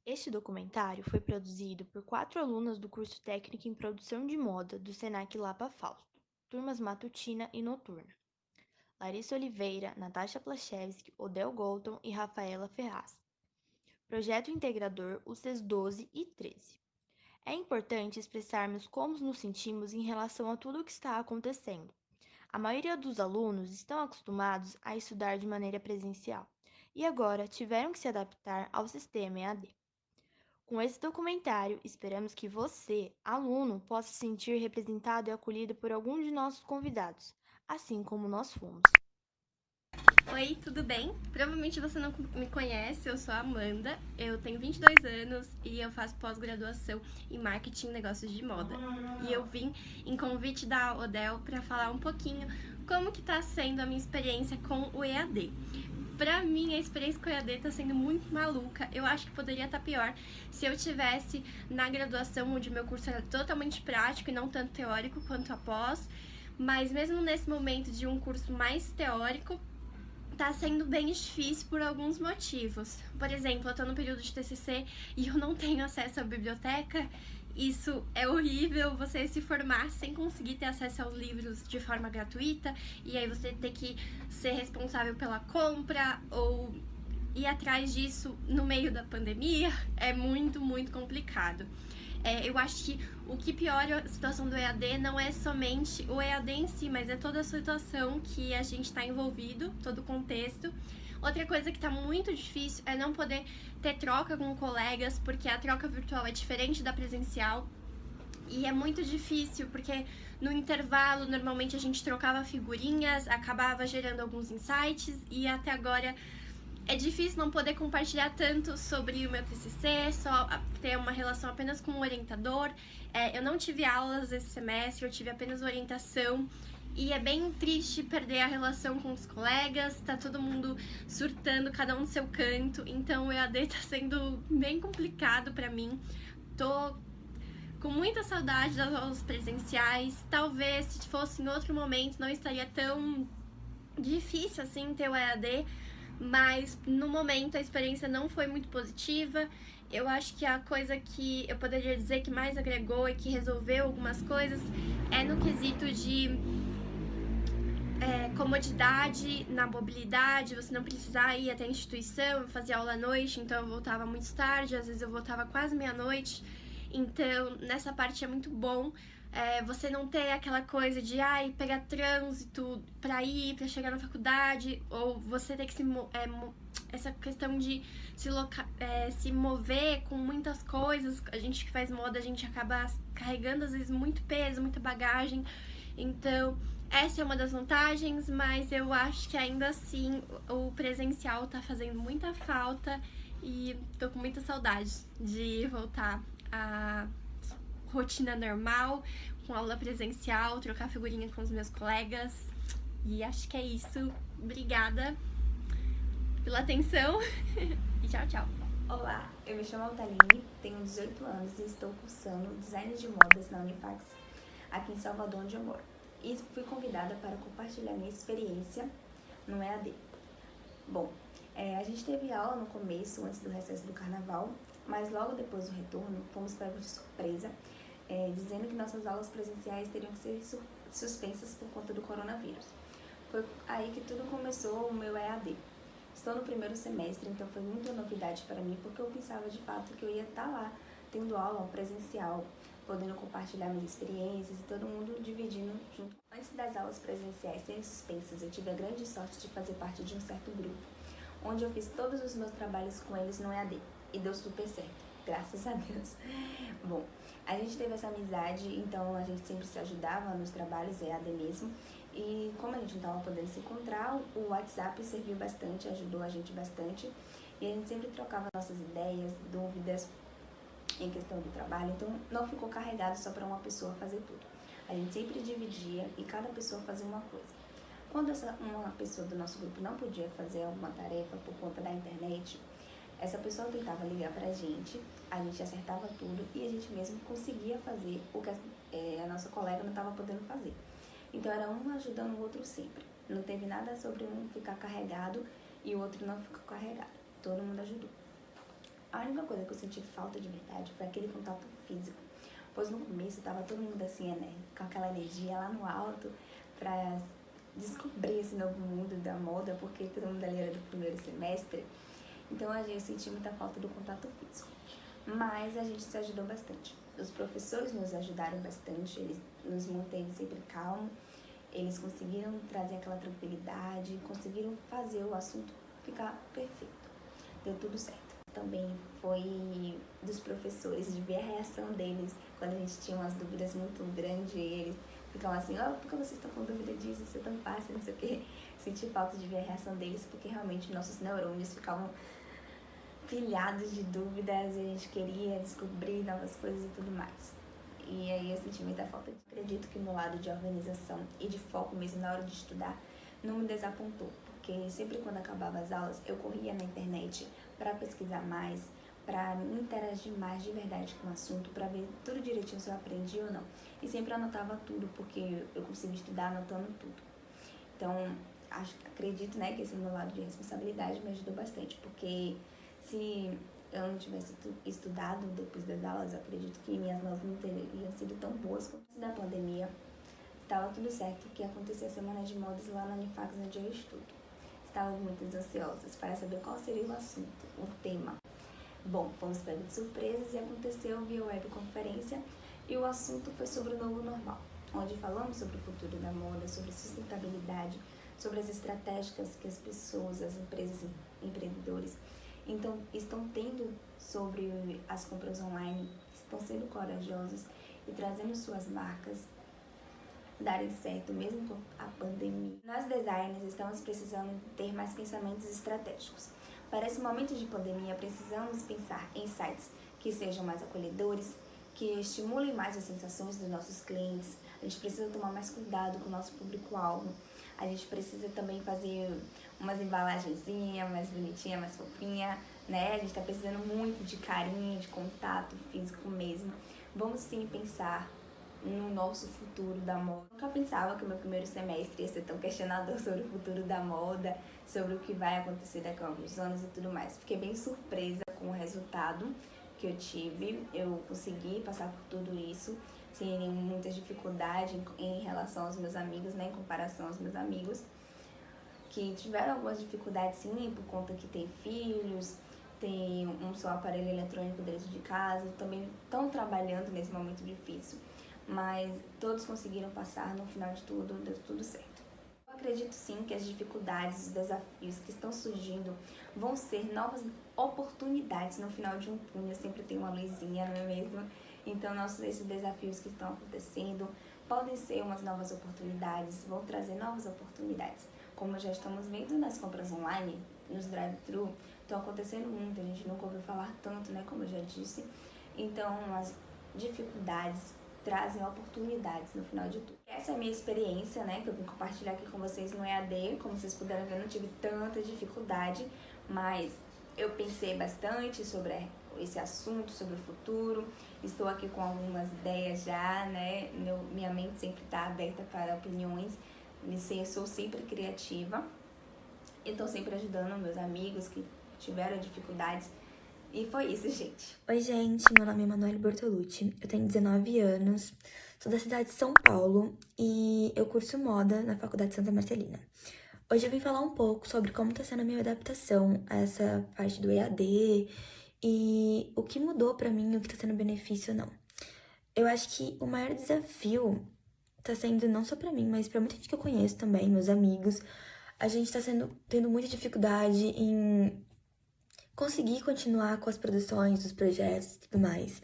Este documentário foi produzido por 4 alunas do curso técnico em produção de moda do Senac Lapa Fausto, turmas matutina e noturna. Larissa Oliveira, Natasha Plachewski, Odel Golton e Rafaela Ferraz. Projeto integrador UCES 12 e 13. É importante expressarmos como nos sentimos em relação a tudo o que está acontecendo. A maioria dos alunos estão acostumados a estudar de maneira presencial e agora tiveram que se adaptar ao sistema EAD. Com esse documentário, esperamos que você, aluno, possa se sentir representado e acolhido por algum de nossos convidados, assim como nós fomos. Oi, tudo bem? Provavelmente você não me conhece, eu sou a Amanda, eu tenho 22 anos e eu faço pós-graduação em Marketing e Negócios de Moda. E eu vim em convite da Odel para falar um pouquinho como que tá sendo a minha experiência com o EAD. Pra mim, a experiência com o EAD tá sendo muito maluca. Eu acho que poderia estar pior se eu tivesse na graduação, onde meu curso era totalmente prático e não tanto teórico quanto após. Mas mesmo nesse momento de um curso mais teórico, tá sendo bem difícil por alguns motivos. Por exemplo, eu tô no período de TCC e eu não tenho acesso à biblioteca. Isso é horrível, você se formar sem conseguir ter acesso aos livros de forma gratuita, e aí você ter que ser responsável pela compra ou ir atrás disso no meio da pandemia é muito, muito complicado. Eu acho que o que piora a situação do EAD não é somente o EAD em si, mas é toda a situação que a gente está envolvido, todo o contexto. Outra coisa que está muito difícil é não poder ter troca com colegas, porque a troca virtual é diferente da presencial. E é muito difícil, porque no intervalo, normalmente a gente trocava figurinhas, acabava gerando alguns insights, e até agora é difícil não poder compartilhar tanto sobre o meu TCC, só ter uma relação apenas com o orientador. Eu não tive aulas esse semestre, eu tive apenas orientação. E é bem triste perder a relação com os colegas, tá todo mundo surtando, cada um no seu canto. Então o EAD tá sendo bem complicado pra mim. Tô com muita saudade das aulas presenciais. Talvez se fosse em outro momento não estaria tão difícil assim ter o EAD, mas no momento a experiência não foi muito positiva. Eu acho que a coisa que eu poderia dizer que mais agregou e que resolveu algumas coisas é no quesito de comodidade, na mobilidade, você não precisar ir até a instituição, fazer aula à noite, então eu voltava muito tarde, às vezes eu voltava quase meia-noite. Então, nessa parte é muito bom. Você não ter aquela coisa de pegar trânsito pra ir, pra chegar na faculdade, ou você ter que essa questão de se mover com muitas coisas. A gente que faz moda, a gente acaba carregando às vezes muito peso, muita bagagem. Então, essa é uma das vantagens, mas eu acho que ainda assim o presencial tá fazendo muita falta e tô com muita saudade de voltar à rotina normal, com aula presencial, trocar figurinha com os meus colegas. E acho que é isso. Obrigada pela atenção e tchau, tchau. Olá, eu me chamo Altaline, tenho 18 anos e estou cursando Design de Modas na Unifax, aqui em Salvador, onde eu moro. E fui convidada para compartilhar minha experiência no EAD. Bom, a gente teve aula no começo, antes do recesso do carnaval, mas logo depois do retorno fomos pegos de surpresa, dizendo que nossas aulas presenciais teriam que ser suspensas por conta do coronavírus. Foi aí que tudo começou o meu EAD. Estou no primeiro semestre, então foi muita novidade para mim, porque eu pensava de fato que eu ia estar lá, tendo aula presencial, podendo compartilhar minhas experiências e todo mundo dividindo junto. Antes das aulas presenciais serem suspensas, eu tive a grande sorte de fazer parte de um certo grupo, onde eu fiz todos os meus trabalhos com eles no EAD, e deu super certo, graças a Deus. Bom, a gente teve essa amizade, então a gente sempre se ajudava nos trabalhos EAD mesmo. E como a gente não estava podendo se encontrar, o WhatsApp serviu bastante, ajudou a gente bastante. E a gente sempre trocava nossas ideias, dúvidas em questão do trabalho. Então não ficou carregado só para uma pessoa fazer tudo. A gente sempre dividia e cada pessoa fazia uma coisa. Quando uma pessoa do nosso grupo não podia fazer alguma tarefa por conta da internet, essa pessoa tentava ligar pra gente acertava tudo e a gente mesmo conseguia fazer o que a nossa colega não estava podendo fazer. Então era um ajudando o outro sempre. Não teve nada sobre um ficar carregado e o outro não ficar carregado. Todo mundo ajudou. A única coisa que eu senti falta de verdade foi aquele contato físico. Pois no começo tava todo mundo assim, né, com aquela energia lá no alto pra descobrir esse novo mundo da moda, porque todo mundo ali era do primeiro semestre. Então eu senti muita falta do contato físico. Mas a gente se ajudou bastante. Os professores nos ajudaram bastante, eles nos mantêm sempre calmos, eles conseguiram trazer aquela tranquilidade, conseguiram fazer o assunto ficar perfeito. Deu tudo certo. Também foi dos professores, de ver a reação deles quando a gente tinha umas dúvidas muito grandes, eles ficavam assim, por que vocês estão com dúvida disso, isso é tão fácil, não sei o quê. Senti falta de ver a reação deles, porque realmente nossos neurônios ficavam pilhados de dúvidas, a gente queria descobrir novas coisas e tudo mais. E aí eu senti muita falta. Acredito que o meu lado de organização e de foco mesmo na hora de estudar não me desapontou, porque sempre quando acabava as aulas eu corria na internet para pesquisar mais, para me interagir mais de verdade com o assunto, para ver tudo direitinho se eu aprendi ou não. E sempre anotava tudo, porque eu consigo estudar anotando tudo. Então, acredito, né, que esse meu lado de responsabilidade me ajudou bastante, porque se eu não tivesse estudado depois das aulas, eu acredito que minhas notas não teriam sido tão boas quanto da pandemia. Estava tudo certo que acontecia a semana de modas lá na Unifax, onde eu estudo. Estávamos muito ansiosas para saber qual seria o assunto, o tema. Bom, fomos pegos de surpresas e aconteceu via webconferência e o assunto foi sobre o novo normal, onde falamos sobre o futuro da moda, sobre sustentabilidade, sobre as estratégias que as pessoas, as empresas e empreendedores estão tendo sobre as compras online, estão sendo corajosos e trazendo suas marcas darem certo mesmo com a pandemia. Nós designers estamos precisando ter mais pensamentos estratégicos. Para esse momento de pandemia, precisamos pensar em sites que sejam mais acolhedores, que estimulem mais as sensações dos nossos clientes. A gente precisa tomar mais cuidado com o nosso público-alvo. A gente precisa também fazer umas embalagenzinhas mais bonitinha, mais fofinha, né? A gente tá precisando muito de carinho, de contato físico mesmo. Vamos sim pensar no nosso futuro da moda. Eu nunca pensava que o meu primeiro semestre ia ser tão questionador sobre o futuro da moda, sobre o que vai acontecer daqui a alguns anos e tudo mais. Fiquei bem surpresa com o resultado que eu tive. Eu consegui passar por tudo isso sem muitas dificuldades em relação aos meus amigos, né, em comparação aos meus amigos, que tiveram algumas dificuldades sim, por conta que tem filhos, tem um só aparelho eletrônico dentro de casa, também estão trabalhando nesse momento difícil, mas todos conseguiram passar, no final de tudo, deu tudo certo. Eu acredito sim que as dificuldades, os desafios que estão surgindo vão ser novas oportunidades no final de um túnel, sempre tem uma luzinha, não é mesmo? Então, esses desafios que estão acontecendo podem ser umas novas oportunidades, vão trazer novas oportunidades. Como já estamos vendo nas compras online, nos drive-thru, estão acontecendo muito, a gente nunca ouviu falar tanto, né, como eu já disse. Então, as dificuldades trazem oportunidades no final de tudo. Essa é a minha experiência, né, que eu vim compartilhar aqui com vocês no EAD. Como vocês puderam ver, eu não tive tanta dificuldade, mas eu pensei bastante sobre esse assunto, sobre o futuro. Estou aqui com algumas ideias já, né, minha mente sempre está aberta para opiniões. Eu sou sempre criativa e estou sempre ajudando meus amigos que tiveram dificuldades. E foi isso, gente. Oi, gente, meu nome é Emanuele Bortolucci, eu tenho 19 anos, sou da cidade de São Paulo e eu curso moda na Faculdade Santa Marcelina. Hoje eu vim falar um pouco sobre como está sendo a minha adaptação a essa parte do EAD e o que mudou pra mim, o que está sendo benefício ou não. Eu acho que o maior desafio tá sendo não só pra mim, mas pra muita gente que eu conheço também, meus amigos. A gente tá tendo muita dificuldade em conseguir continuar com as produções, os projetos e tudo mais.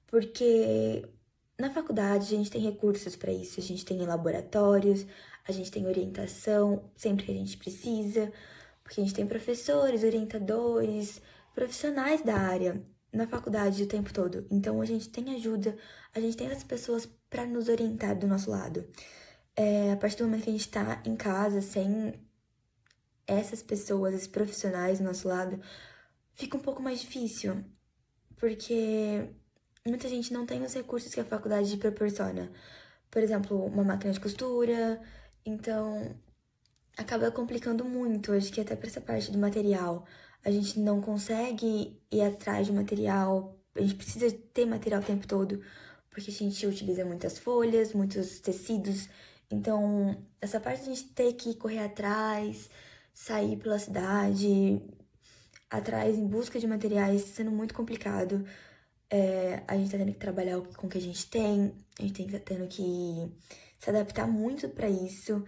Porque na faculdade a gente tem recursos pra isso, a gente tem laboratórios, a gente tem orientação sempre que a gente precisa, porque a gente tem professores, orientadores, profissionais da área na faculdade o tempo todo. Então a gente tem ajuda, a gente tem essas pessoas pra nos orientar do nosso lado. A partir do momento que a gente tá em casa, sem essas pessoas, esses profissionais do nosso lado, fica um pouco mais difícil, porque muita gente não tem os recursos que a faculdade proporciona. Por exemplo, uma máquina de costura, então acaba complicando muito. Acho que até pra essa parte do material. A gente não consegue ir atrás de material, a gente precisa ter material o tempo todo, porque a gente utiliza muitas folhas, muitos tecidos. Então, essa parte de a gente ter que correr atrás, sair pela cidade, atrás em busca de materiais, tá sendo muito complicado. A gente tá tendo que trabalhar com o que a gente tem, a gente tá tendo que se adaptar muito pra isso.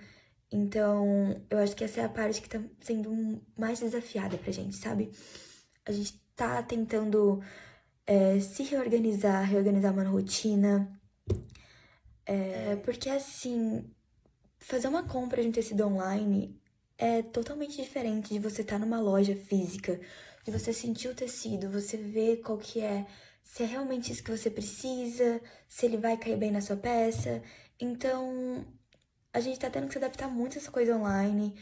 Então, eu acho que essa é a parte que tá sendo mais desafiada pra gente, sabe? A gente tá tentando se reorganizar uma rotina. Porque assim, fazer uma compra de um tecido online é totalmente diferente de você estar numa loja física, de você sentir o tecido, você ver qual que é, se é realmente isso que você precisa, se ele vai cair bem na sua peça. Então, a gente tá tendo que se adaptar muito a essa coisa online,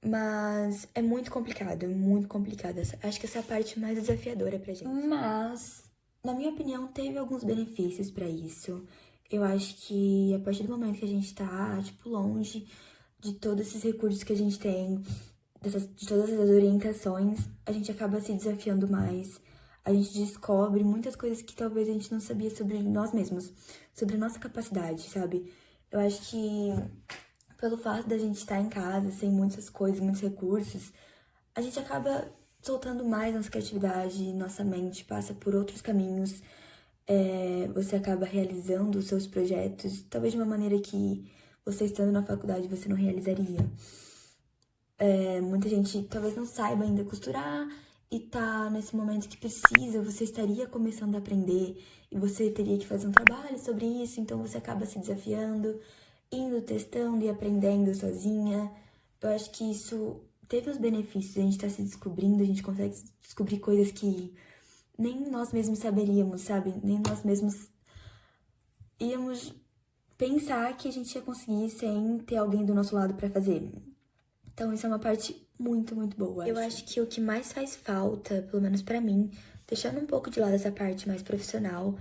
mas é muito complicado, é muito complicado. Acho que essa é a parte mais desafiadora pra gente. Mas, na minha opinião, teve alguns benefícios pra isso. Eu acho que a partir do momento que a gente tá, tipo, longe de todos esses recursos que a gente tem, de todas essas orientações, a gente acaba se desafiando mais. A gente descobre muitas coisas que talvez a gente não sabia sobre nós mesmos, sobre a nossa capacidade, sabe? Eu acho que pelo fato da gente estar em casa, sem muitas coisas, muitos recursos, a gente acaba soltando mais nossa criatividade, nossa mente passa por outros caminhos, você acaba realizando os seus projetos, talvez de uma maneira que você estando na faculdade você não realizaria. Muita gente talvez não saiba ainda costurar e tá nesse momento que precisa, você estaria começando a aprender e você teria que fazer um trabalho sobre isso, então você acaba se desafiando, indo testando e aprendendo sozinha. Eu acho que isso teve os benefícios, a gente tá se descobrindo, a gente consegue descobrir coisas que nem nós mesmos saberíamos, sabe? Nem nós mesmos íamos pensar que a gente ia conseguir sem ter alguém do nosso lado pra fazer. Então, isso é uma parte muito, muito boa. Eu acho que o que mais faz falta, pelo menos pra mim, deixando um pouco de lado essa parte mais profissional,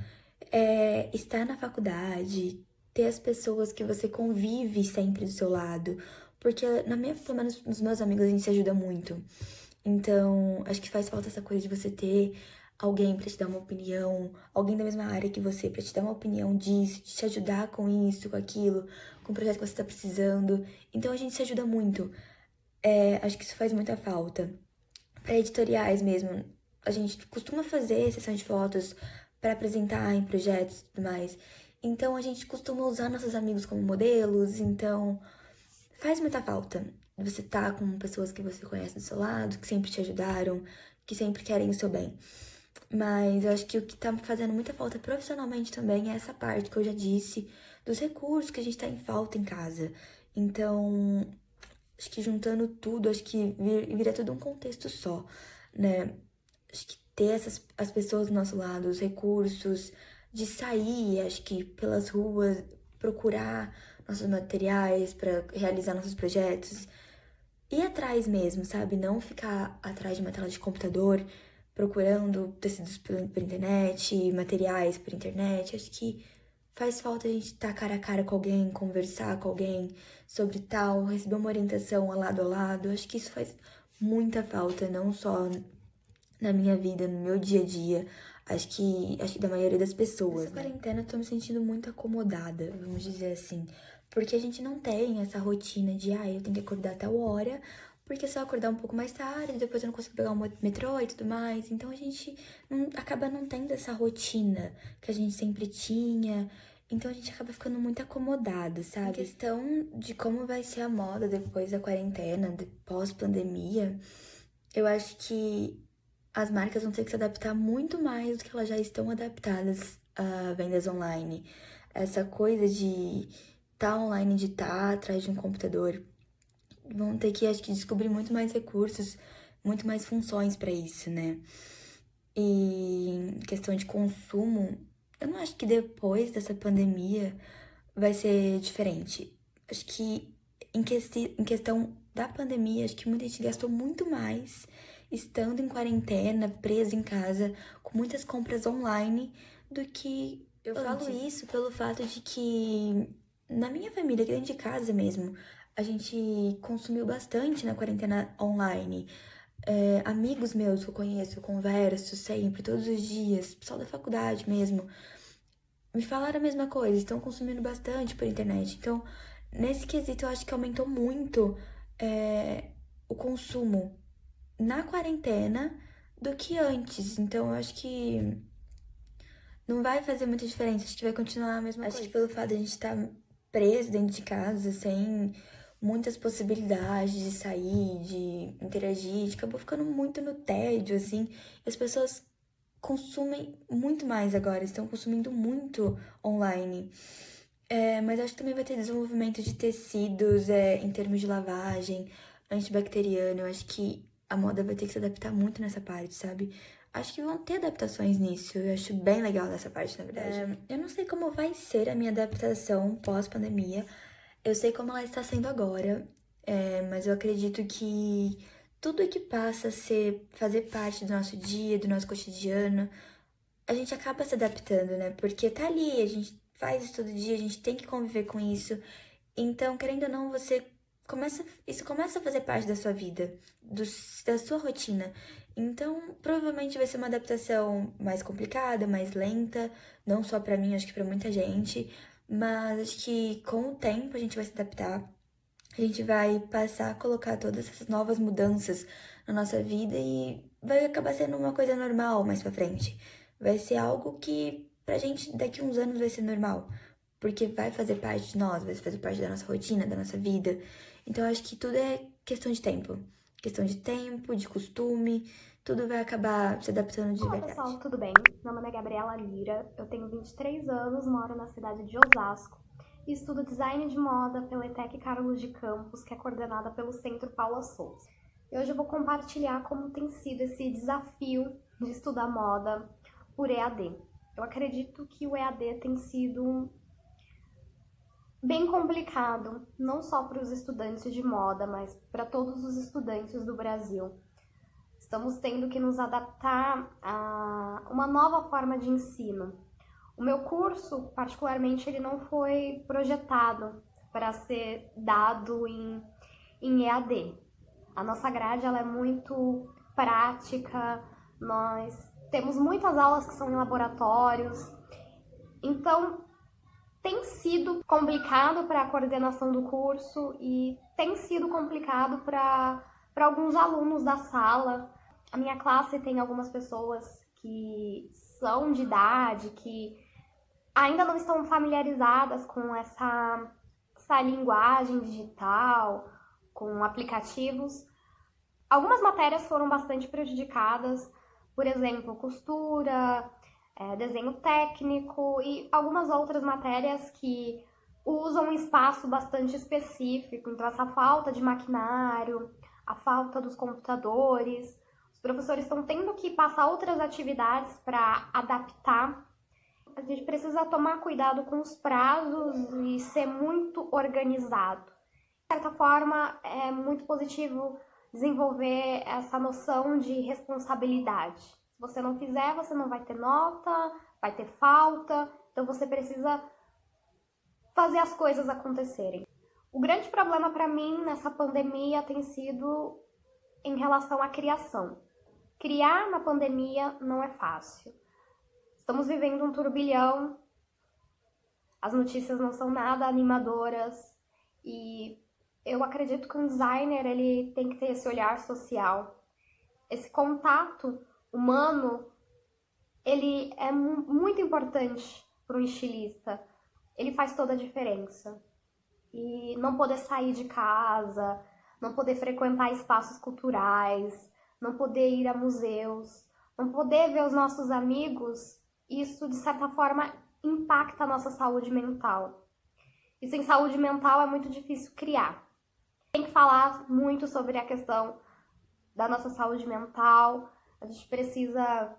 é estar na faculdade, ter as pessoas que você convive sempre do seu lado. Porque, pelo menos nos meus amigos, a gente se ajuda muito. Então, acho que faz falta essa coisa de você ter alguém pra te dar uma opinião, alguém da mesma área que você pra te dar uma opinião disso, de te ajudar com isso, com aquilo, com o projeto que você tá precisando. Então, a gente se ajuda muito. Acho que isso faz muita falta. Para editoriais mesmo, a gente costuma fazer sessão de fotos para apresentar em projetos e tudo mais. Então a gente costuma usar nossos amigos como modelos, então faz muita falta você estar com pessoas que você conhece do seu lado, que sempre te ajudaram, que sempre querem o seu bem. Mas eu acho que o que tá fazendo muita falta profissionalmente também é essa parte que eu já disse, dos recursos que a gente tá em falta em casa. Então, acho que juntando tudo, acho que vira tudo um contexto só, né? Acho que ter as pessoas do nosso lado, os recursos, de sair, acho que pelas ruas, procurar nossos materiais para realizar nossos projetos, ir atrás mesmo, sabe? Não ficar atrás de uma tela de computador, procurando tecidos por internet, materiais por internet. Acho que faz falta a gente estar cara a cara com alguém, conversar com alguém sobre tal, receber uma orientação ao lado a lado. Acho que isso faz muita falta, não só na minha vida, no meu dia a dia. Acho que da maioria das pessoas. Nessa quarentena eu tô me sentindo muito acomodada, vamos dizer assim. Porque a gente não tem essa rotina de, eu tenho que acordar a tal hora, porque se eu acordar um pouco mais tarde, depois eu não consigo pegar o metrô e tudo mais. Então a gente acaba não tendo essa rotina que a gente sempre tinha. Então a gente acaba ficando muito acomodado, sabe? Em questão de como vai ser a moda depois da quarentena, pós-pandemia, eu acho que as marcas vão ter que se adaptar muito mais do que elas já estão adaptadas a vendas online. Essa coisa de estar online, de estar atrás de um computador, vão ter que, acho que, descobrir muito mais recursos, muito mais funções para isso, né? E em questão de consumo, eu não acho que depois dessa pandemia vai ser diferente. Acho que em questão da pandemia, acho que muita gente gastou muito mais estando em quarentena, presa em casa, com muitas compras online, do que eu falo isso pelo fato de que na minha família, aqui dentro de casa mesmo, a gente consumiu bastante na quarentena online. Amigos meus que eu conheço, eu converso sempre, todos os dias, pessoal da faculdade mesmo, me falaram a mesma coisa, estão consumindo bastante por internet. Então, nesse quesito, eu acho que aumentou muito o consumo na quarentena do que antes. Então, eu acho que não vai fazer muita diferença, acho que vai continuar a mesma coisa. Acho que pelo fato de a gente estar preso dentro de casa, sem muitas possibilidades de sair, de interagir, a gente acabou ficando muito no tédio, assim, e as pessoas consumem muito mais agora, estão consumindo muito online. Mas acho que também vai ter desenvolvimento de tecidos em termos de lavagem, antibacteriano. Eu acho que a moda vai ter que se adaptar muito nessa parte, sabe? Acho que vão ter adaptações nisso. Eu acho bem legal nessa parte, na verdade. Eu não sei como vai ser a minha adaptação pós-pandemia. Eu sei como ela está sendo agora, mas eu acredito que tudo que passa a fazer parte do nosso dia, do nosso cotidiano, a gente acaba se adaptando, né? Porque tá ali, a gente faz isso todo dia, a gente tem que conviver com isso. Então, querendo ou não, isso começa a fazer parte da sua vida, da sua rotina. Então, provavelmente vai ser uma adaptação mais complicada, mais lenta, não só pra mim, acho que pra muita gente, mas acho que com o tempo a gente vai se adaptar. A gente vai passar a colocar todas essas novas mudanças na nossa vida e vai acabar sendo uma coisa normal mais pra frente. Vai ser algo que pra gente daqui a uns anos vai ser normal, porque vai fazer parte de nós, vai fazer parte da nossa rotina, da nossa vida. Então eu acho que tudo é questão de tempo. Questão de tempo, de costume, tudo vai acabar se adaptando de Olá verdade. pessoal, tudo bem? Meu nome é Gabriela Lira, eu tenho 23 anos, moro na cidade de Osasco e estudo design de moda pela ETEC Carlos de Campos, que é coordenada pelo Centro Paula Souza. E hoje eu vou compartilhar como tem sido esse desafio de estudar moda por EAD. Eu acredito que o EAD tem sido bem complicado, não só para os estudantes de moda, mas para todos os estudantes do Brasil. Estamos tendo que nos adaptar a uma nova forma de ensino. O meu curso, particularmente, ele não foi projetado para ser dado em EAD. A nossa grade ela é muito prática, nós temos muitas aulas que são em laboratórios, então tem sido complicado para a coordenação do curso e tem sido complicado para alguns alunos da sala. A minha classe tem algumas pessoas que são de idade, que ainda não estão familiarizadas com essa linguagem digital, com aplicativos. Algumas matérias foram bastante prejudicadas, por exemplo, costura, desenho técnico e algumas outras matérias que usam um espaço bastante específico. Então, essa falta de maquinário, a falta dos computadores, os professores estão tendo que passar outras atividades para adaptar. A gente precisa tomar cuidado com os prazos e ser muito organizado. De certa forma, é muito positivo desenvolver essa noção de responsabilidade. Se você não fizer, você não vai ter nota, vai ter falta, então você precisa fazer as coisas acontecerem. O grande problema para mim nessa pandemia tem sido em relação à criação. Criar na pandemia não é fácil. Estamos vivendo um turbilhão, as notícias não são nada animadoras e eu acredito que um designer ele tem que ter esse olhar social. Esse contato humano, ele é muito importante para um estilista. Ele faz toda a diferença. E não poder sair de casa, não poder frequentar espaços culturais, não poder ir a museus, não poder ver os nossos amigos, isso de certa forma impacta a nossa saúde mental. E sem saúde mental é muito difícil criar. Tem que falar muito sobre a questão da nossa saúde mental. A gente precisa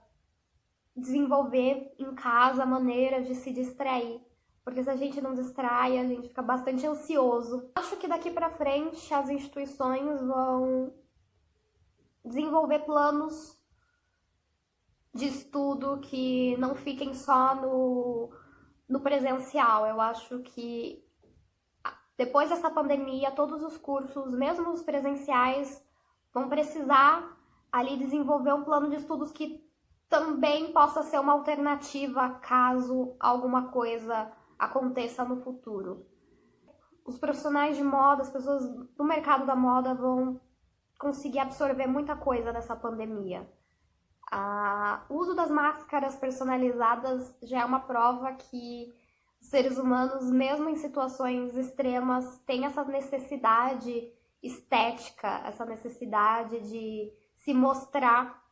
desenvolver em casa maneiras de se distrair. Porque se a gente não distrai, a gente fica bastante ansioso. Acho que daqui para frente as instituições vão desenvolver planos de estudo que não fiquem só no presencial. Eu acho que Depois dessa pandemia, todos os cursos, mesmo os presenciais, vão precisar ali desenvolver um plano de estudos que também possa ser uma alternativa caso alguma coisa aconteça no futuro. Os profissionais de moda, as pessoas do mercado da moda vão conseguir absorver muita coisa dessa pandemia. O uso das máscaras personalizadas já é uma prova que os seres humanos, mesmo em situações extremas, têm essa necessidade estética, essa necessidade de se mostrar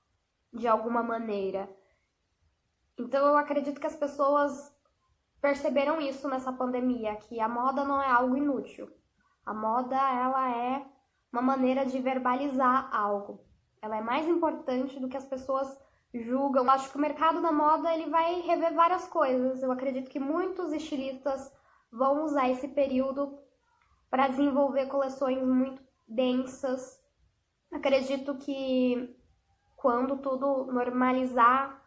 de alguma maneira. Então eu acredito que as pessoas perceberam isso nessa pandemia, que a moda não é algo inútil. A moda, ela é uma maneira de verbalizar algo. Ela é mais importante do que as pessoas julgam. Eu acho que o mercado da moda ele vai rever várias coisas. Eu acredito que muitos estilistas vão usar esse período para desenvolver coleções muito densas. Acredito que quando tudo normalizar,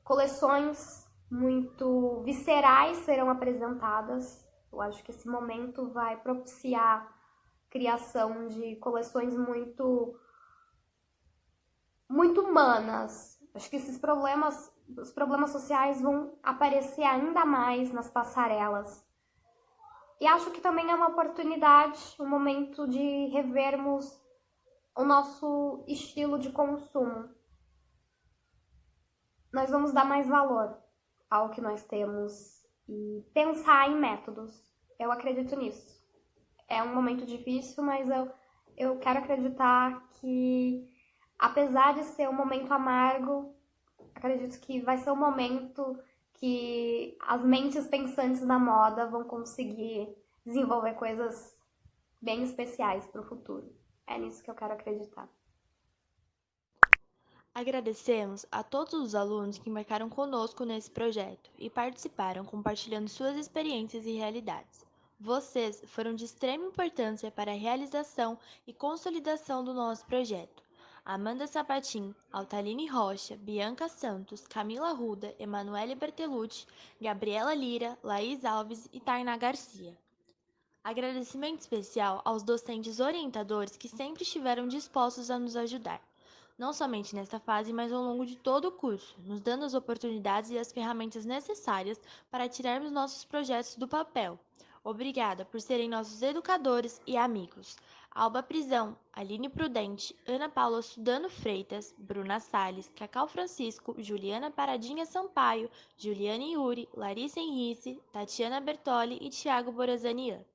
coleções muito viscerais serão apresentadas. Eu acho que esse momento vai propiciar a criação de coleções muito humanas. Acho que os problemas sociais vão aparecer ainda mais nas passarelas. E acho que também é uma oportunidade, um momento de revermos o nosso estilo de consumo. Nós vamos dar mais valor ao que nós temos e pensar em métodos. Eu acredito nisso. É um momento difícil, mas eu quero acreditar que, apesar de ser um momento amargo, acredito que vai ser um momento que as mentes pensantes da moda vão conseguir desenvolver coisas bem especiais para o futuro. É nisso que eu quero acreditar. Agradecemos a todos os alunos que marcaram conosco nesse projeto e participaram compartilhando suas experiências e realidades. Vocês foram de extrema importância para a realização e consolidação do nosso projeto. Amanda Sapatin, Altaline Rocha, Bianca Santos, Camila Ruda, Emanuele Bertelucci, Gabriela Lira, Laís Alves e Tainá Garcia. Agradecimento especial aos docentes orientadores que sempre estiveram dispostos a nos ajudar, não somente nesta fase, mas ao longo de todo o curso, nos dando as oportunidades e as ferramentas necessárias para tirarmos nossos projetos do papel. Obrigada por serem nossos educadores e amigos. Alba Prisão, Aline Prudente, Ana Paula Sudano Freitas, Bruna Salles, Cacau Francisco, Juliana Paradinha Sampaio, Juliane Yuri, Larissa Henrice, Tatiana Bertoli e Thiago Borazanian.